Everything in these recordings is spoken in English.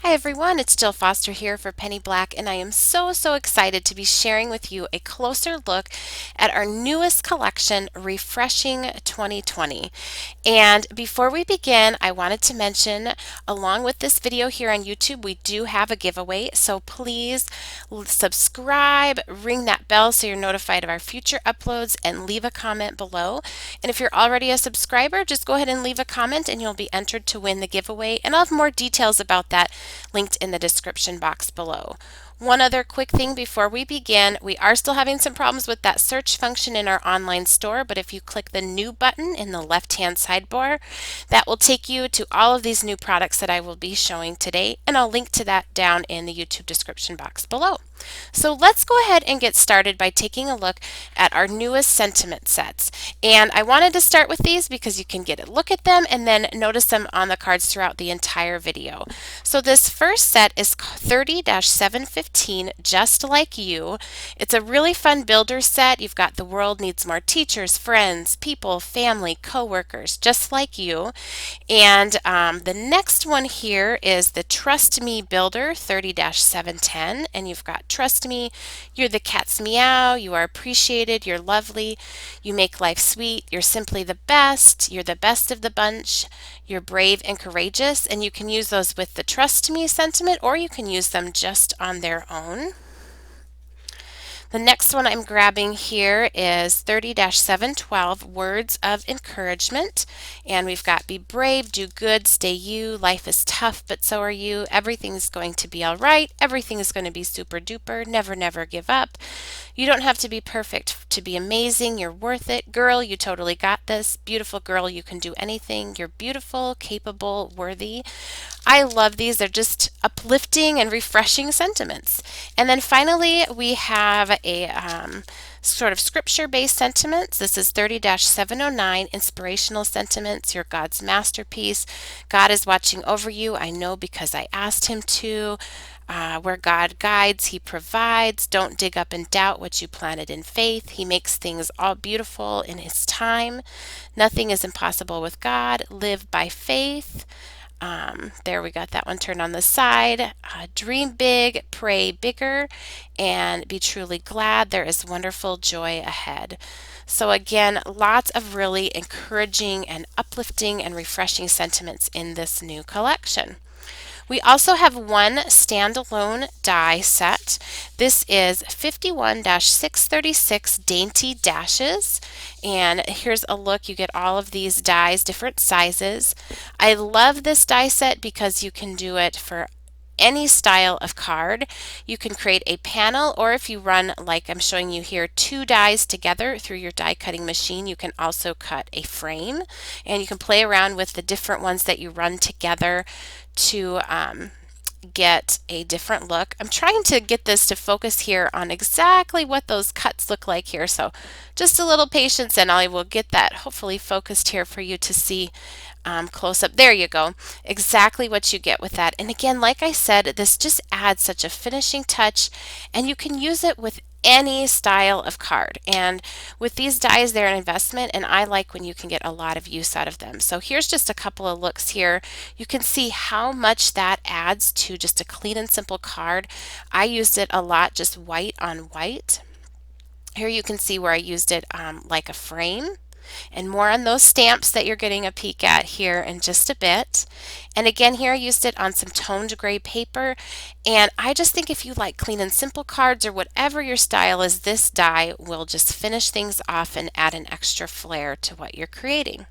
Hi everyone, it's Jill Foster here for Penny Black, and I am so excited to be sharing with you a closer look at our newest collection, Refreshing 2020. And before we begin, I wanted to mention, along with this video here on YouTube, we do have a giveaway, so please subscribe, ring that bell so you're notified of our future uploads, and leave a comment below. And if you're already a subscriber, just go ahead and leave a comment and you'll be entered to win the giveaway, and I'll have more details about that linked in the description box below. One other quick thing before we begin, we are still having some problems with that search function in our online store, but if you click the new button in the left-hand sidebar, that will take you to all of these new products that I will be showing today, and I'll link to that down in the YouTube description box below. So let's go ahead and get started by taking a look at our newest sentiment sets. And I wanted to start with these because you can get a look at them and then notice them on the cards throughout the entire video. So this first set is 30-715, Just Like You. It's a really fun builder set. You've got the world needs more teachers, friends, people, family, co-workers, just like you. And the next one here is the Trust Me Builder 30-710, and you've got Trust Me, you're the cat's meow, you are appreciated, you're lovely, you make life sweet, you're simply the best, you're the best of the bunch, you're brave and courageous, and you can use those with the Trust Me sentiment or you can use them just on their own. The next one I'm grabbing here is 30-712, Words of Encouragement. And we've got Be brave, do good, stay you, life is tough, but so are you, everything's going to be all right, everything is going to be super duper, never give up. You don't have to be perfect to be amazing, you're worth it. Girl, you totally got this. Beautiful girl, you can do anything. You're beautiful, capable, worthy. I love these. They're just uplifting and refreshing sentiments. And then finally, we have a sort of scripture-based sentiments. This is 30-709, Inspirational Sentiments. You're God's masterpiece. God is watching over you. I know because I asked him to. Where God guides, he provides. Don't dig up and doubt what you planted in faith. He makes things all beautiful in his time. Nothing is impossible with God. Live by faith. There we got that one turned on the side. Dream big, pray bigger, and be truly glad. There is wonderful joy ahead. So again, lots of really encouraging and uplifting and refreshing sentiments in this new collection. We also have one standalone die set. This is 51-636 Dainty Dashes. And here's a look. You get all of these dies, different sizes. I love this die set because you can do it for any style of card. You can create a panel, or if you run, like I'm showing you here, two dies together through your die cutting machine, you can also cut a frame, and you can play around with the different ones that you run together to get a different look. I'm trying to get this to focus here on exactly what those cuts look like here, so just a little patience and I will get that hopefully focused here for you to see close up. There you go. Exactly what you get with that. And again, like I said, this just adds such a finishing touch, and you can use it with any style of card. And with these dies, they're an investment, and I like when you can get a lot of use out of them. So here's just a couple of looks here. You can see how much that adds to just a clean and simple card. I used it a lot, just white on white. Here you can see where I used it like a frame. And more on those stamps that you're getting a peek at here in just a bit. And again, here I used it on some toned gray paper. And I just think if you like clean and simple cards or whatever your style is, this die will just finish things off and add an extra flair to what you're creating.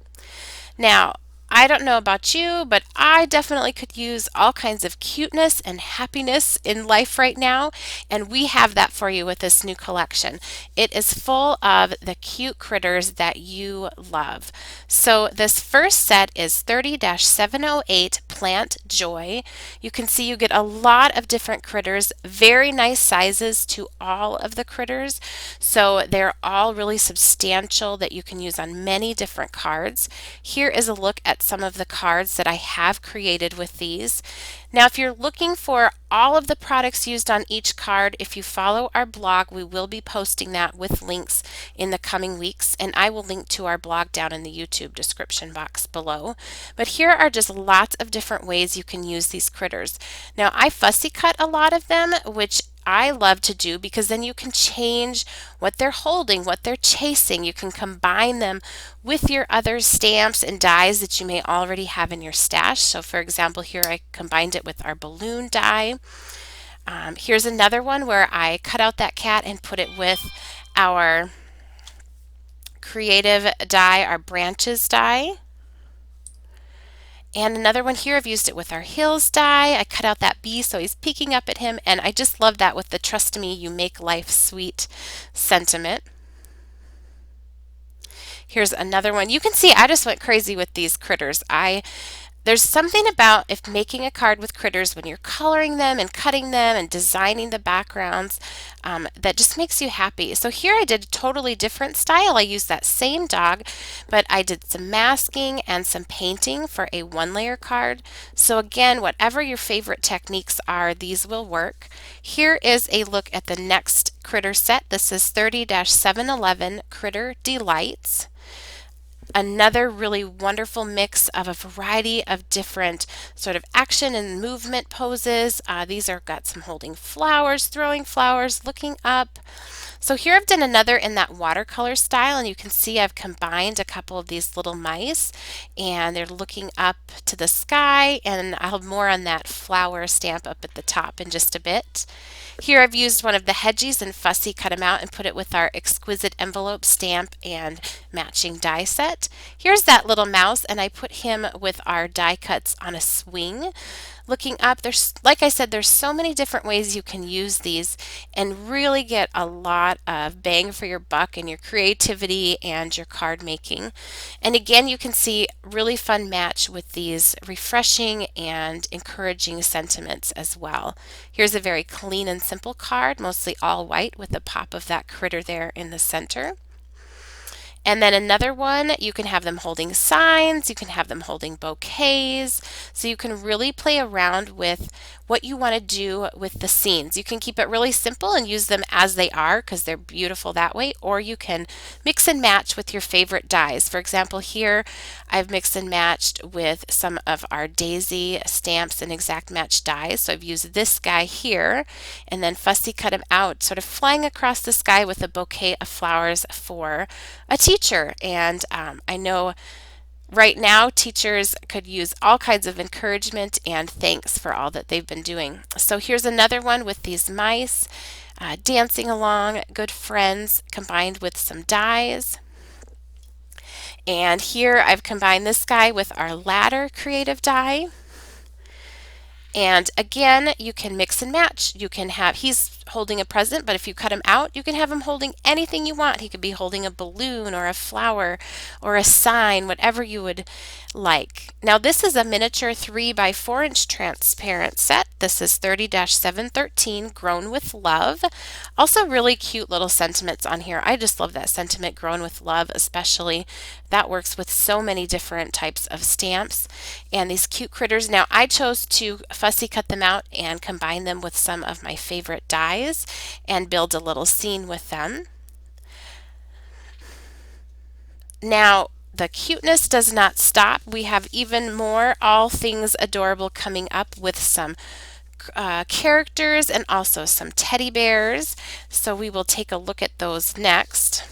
Now, I don't know about you, but I definitely could use all kinds of cuteness and happiness in life right now, and we have that for you with this new collection. It is full of the cute critters that you love. So this first set is 30-708, Plant Joy. You can see you get a lot of different critters, very nice sizes to all of the critters, so they're all really substantial that you can use on many different cards. Here is a look at some of the cards that I have created with these. Now, if you're looking for all of the products used on each card, if you follow our blog, we will be posting that with links in the coming weeks, and I will link to our blog down in the YouTube description box below. But here are just lots of different ways you can use these critters. Now, I fussy cut a lot of them, which I love to do because then you can change what they're holding, what they're chasing. You can combine them with your other stamps and dies that you may already have in your stash. So for example, here I combined it with our balloon die. Here's another one where I cut out that cat and put it with our creative die, our branches die. And another one here, I've used it with our hills die. I cut out that bee so he's peeking up at him, and I just love that with the trust me, you make life sweet sentiment. Here's another one. You can see I just went crazy with these critters. There's something about if making a card with critters when you're coloring them and cutting them and designing the backgrounds that just makes you happy. So here I did a totally different style. I used that same dog, but I did some masking and some painting for a one-layer card. So again, whatever your favorite techniques are, these will work. Here is a look at the next critter set. This is 30-711 Critter Delights. Another really wonderful mix of a variety of different sort of action and movement poses. These are got some holding flowers, throwing flowers, looking up. So here I've done another in that watercolor style, and you can see I've combined a couple of these little mice, and they're looking up to the sky, and I'll have more on that flower stamp up at the top in just a bit. Here I've used one of the hedgies and fussy cut them out and put it with our exquisite envelope stamp and matching die set. Here's that little mouse, and I put him with our die cuts on a swing. Looking up, there's, like I said, there's so many different ways you can use these and really get a lot of bang for your buck in your creativity and your card making. And again, you can see really fun match with these refreshing and encouraging sentiments as well. Here's a very clean and simple card, mostly all white with the pop of that critter there in the center. And then another one, you can have them holding signs, you can have them holding bouquets, so you can really play around with what you want to do with the scenes. You can keep it really simple and use them as they are because they're beautiful that way, or you can mix and match with your favorite dies. For example, here I've mixed and matched with some of our daisy stamps and exact match dies. So I've used this guy here and then fussy cut him out, sort of flying across the sky with a bouquet of flowers for a teacher. And I know right now teachers could use all kinds of encouragement and thanks for all that they've been doing. So here's another one with these mice dancing along, good friends, combined with some dies. And here I've combined this guy with our ladder creative die. And again, you can mix and match. You can have, he's holding a present, but if you cut him out, you can have him holding anything you want. He could be holding a balloon or a flower or a sign, whatever you would like. Now this is a miniature 3 by 4 inch transparent set. This is 30-713 Grown with Love. Also really cute little sentiments on here. I just love that sentiment, grown with love, especially. That works with so many different types of stamps. And these cute critters. Now I chose to fussy cut them out and combine them with some of my favorite dies and build a little scene with them. Now the cuteness does not stop. We have even more all things adorable coming up with some characters and also some teddy bears. So we will take a look at those next.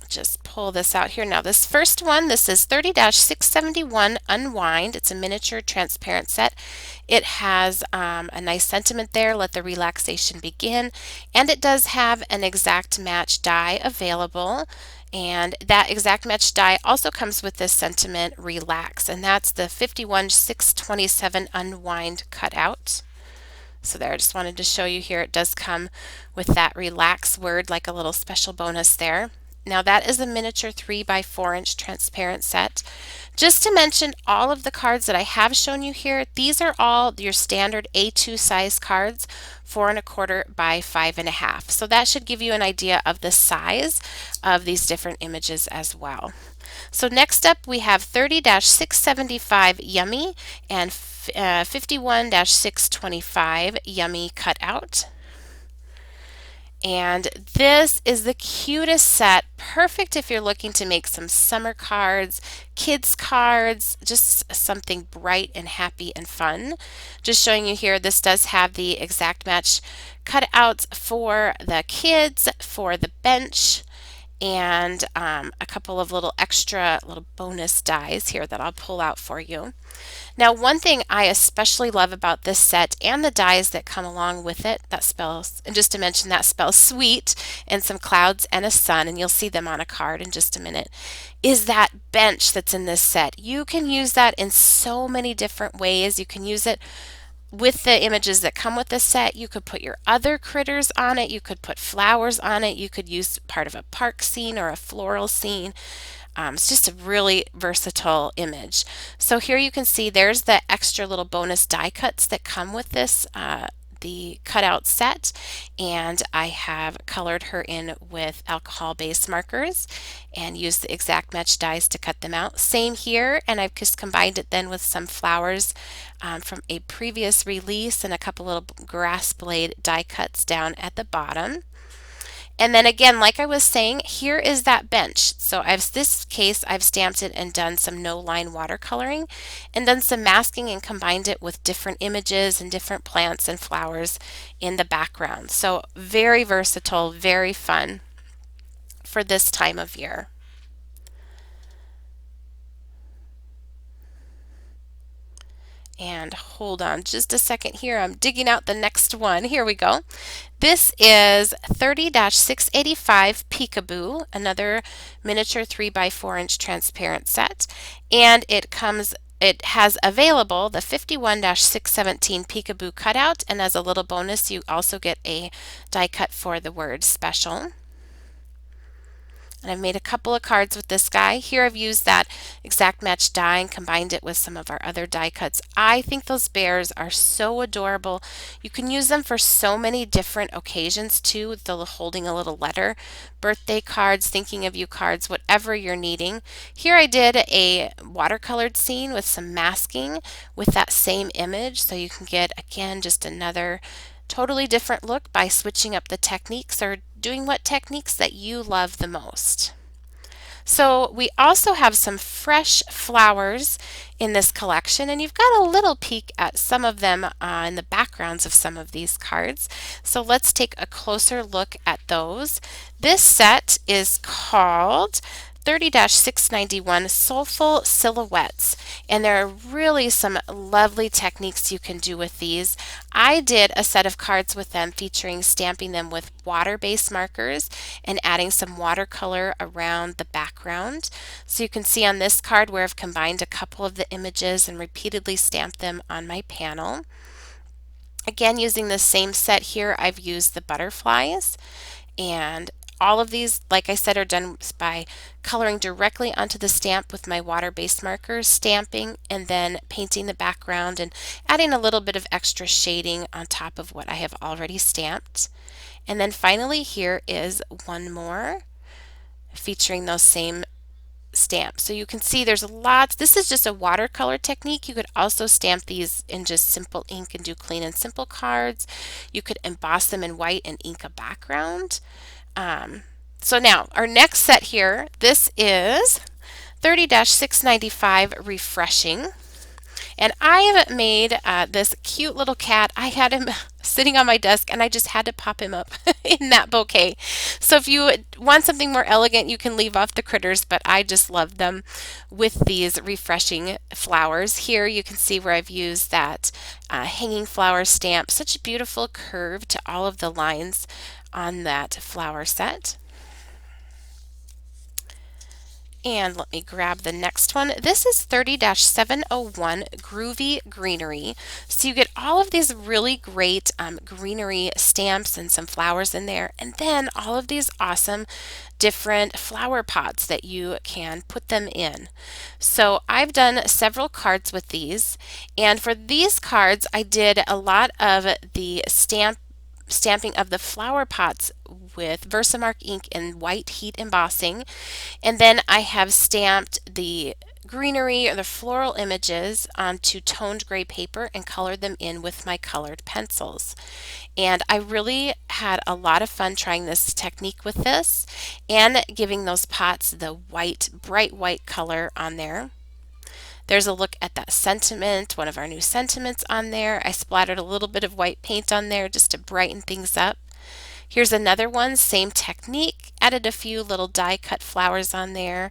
Just pull this out here. Now this first one, this is 30-671 Unwind. It's a miniature transparent set. It has a nice sentiment there, let the relaxation begin, and it does have an exact match die available, and that exact match die also comes with this sentiment, relax, and that's the 51-627 Unwind cutout. So there, I just wanted to show you here, it does come with that relax word, like a little special bonus there. Now that is a miniature 3 by 4 inch transparent set. Just to mention, all of the cards that I have shown you here, these are all your standard A2 size cards, 4 1/4 by 5 1/2. So that should give you an idea of the size of these different images as well. So next up we have 30-675 Yummy and 51-625 Yummy Cutout. And this is the cutest set, perfect if you're looking to make some summer cards, kids cards, just something bright and happy and fun. Just showing you here, this does have the exact match cutouts for the kids, for the bench, and a couple of little extra little bonus dies here that I'll pull out for you. Now, one thing I especially love about this set and the dies that come along with it, that spells, and just to mention, that spells sweet and some clouds and a sun, and you'll see them on a card in just a minute, is that bench that's in this set. You can use that in so many different ways. You can use it with the images that come with the set. You could put your other critters on it. You could put flowers on it. You could use part of a park scene or a floral scene. It's just a really versatile image. So here you can see there's the extra little bonus die cuts that come with this, the cutout set, and I have colored her in with alcohol base markers and used the exact match dies to cut them out. Same here, and I've just combined it then with some flowers from a previous release and a couple little grass blade die cuts down at the bottom. And then again, like I was saying, here is that bench. So this case, I've stamped it and done some no line watercoloring and done some masking and combined it with different images and different plants and flowers in the background. So very versatile, very fun for this time of year. And hold on just a second here. I'm digging out the next one. Here we go. This is 30-685 Peekaboo, another miniature 3 by 4 inch transparent set. And it has available the 51-617 Peekaboo cutout, and as a little bonus, you also get a die cut for the word special. And I've made a couple of cards with this guy. Here I've used that exact match die and combined it with some of our other die cuts. I think those bears are so adorable. You can use them for so many different occasions too, with the holding a little letter, birthday cards, thinking of you cards, whatever you're needing. Here I did a watercolored scene with some masking with that same image, so you can get, again, just another totally different look by switching up the techniques or doing what techniques that you love the most. So we also have some fresh flowers in this collection, and you've got a little peek at some of them in the backgrounds of some of these cards. So let's take a closer look at those. This set is called 30-691 Soulful Silhouettes, and there are really some lovely techniques you can do with these. I did a set of cards with them featuring stamping them with water-based markers and adding some watercolor around the background. So you can see on this card where I've combined a couple of the images and repeatedly stamped them on my panel. Again, using the same set here, I've used the butterflies, and all of these, like I said, are done by coloring directly onto the stamp with my water-based markers, stamping, and then painting the background and adding a little bit of extra shading on top of what I have already stamped. And then finally, here is one more featuring those same stamps. So you can see there's lots. This is just a watercolor technique. You could also stamp these in just simple ink and do clean and simple cards. You could emboss them in white and ink a background. So now our next set here, this is 30-695 Refreshing. And I have made this cute little cat. I had him sitting on my desk and I just had to pop him up in that bouquet. So if you want something more elegant, you can leave off the critters, but I just love them with these refreshing flowers. Here you can see where I've used that hanging flower stamp. Such a beautiful curve to all of the lines on that flower set. And let me grab the next one. This is 30-701 Groovy Greenery. So you get all of these really great greenery stamps and some flowers in there, and then all of these awesome different flower pots that you can put them in. So I've done several cards with these, and for these cards I did a lot of the stamping of the flower pots with Versamark ink in white heat embossing, and then I have stamped the greenery or the floral images onto toned gray paper and colored them in with my colored pencils. And I really had a lot of fun trying this technique with this and giving those pots the white, bright white color on there. There's a look at that sentiment, one of our new sentiments on there. I splattered a little bit of white paint on there just to brighten things up. Here's another one, same technique, added a few little die cut flowers on there,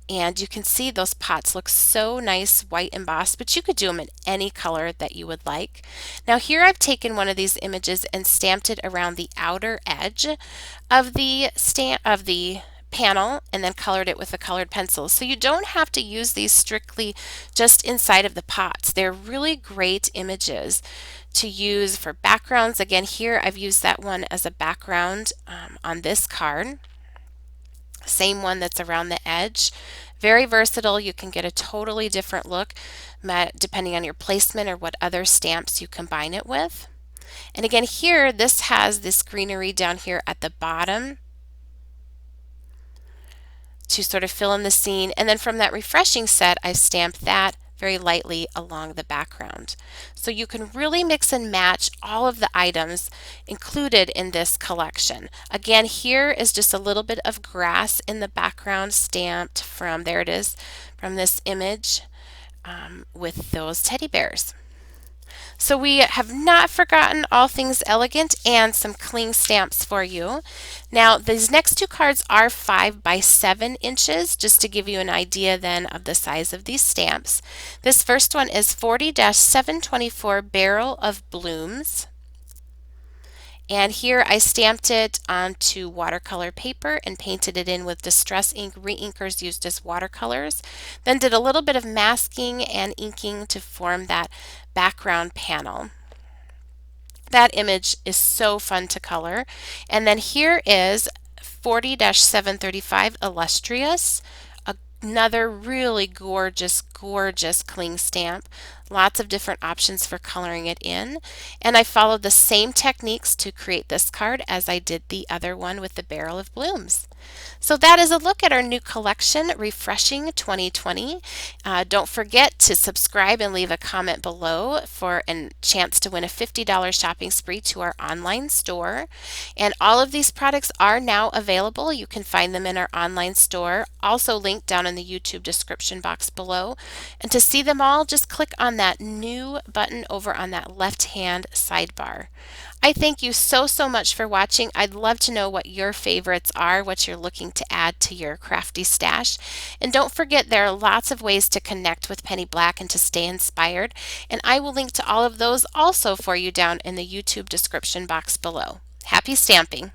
and you can see those pots look so nice white embossed, but you could do them in any color that you would like. Now here I've taken one of these images and stamped it around the outer edge of the panel and then colored it with a colored pencil. So you don't have to use these strictly just inside of the pots. They're really great images to use for backgrounds. Again, here I've used that one as a background on this card. Same one that's around the edge. Very versatile. You can get a totally different look depending on your placement or what other stamps you combine it with. And again, here this has this greenery down here at the bottom to sort of fill in the scene. And then from that refreshing set, I've stamped that very lightly along the background. So you can really mix and match all of the items included in this collection. Again, here is just a little bit of grass in the background stamped from, there it is, from this image with those teddy bears. So we have not forgotten all things elegant and some cling stamps for you. Now these next two cards are 5 by 7 inches, just to give you an idea then of the size of these stamps. This first one is 40-724 Barrel of Blooms. And here I stamped it onto watercolor paper and painted it in with Distress ink re-inkers used as watercolors. Then did a little bit of masking and inking to form that background panel. That image is so fun to color. And then here is 40-735 Illustrious. Another really gorgeous, gorgeous cling stamp. Lots of different options for coloring it in. And I followed the same techniques to create this card as I did the other one with the Barrel of Blooms. So that is a look at our new collection, Refreshing 2020. Don't forget to subscribe and leave a comment below for a chance to win a $50 shopping spree to our online store. And all of these products are now available. You can find them in our online store, also linked down in the YouTube description box below. And to see them all, just click on that new button over on that left-hand sidebar. I thank you so much for watching. I'd love to know what your favorites are, what you're looking to add to your crafty stash. And don't forget, there are lots of ways to connect with Penny Black and to stay inspired. And I will link to all of those also for you down in the YouTube description box below. Happy stamping!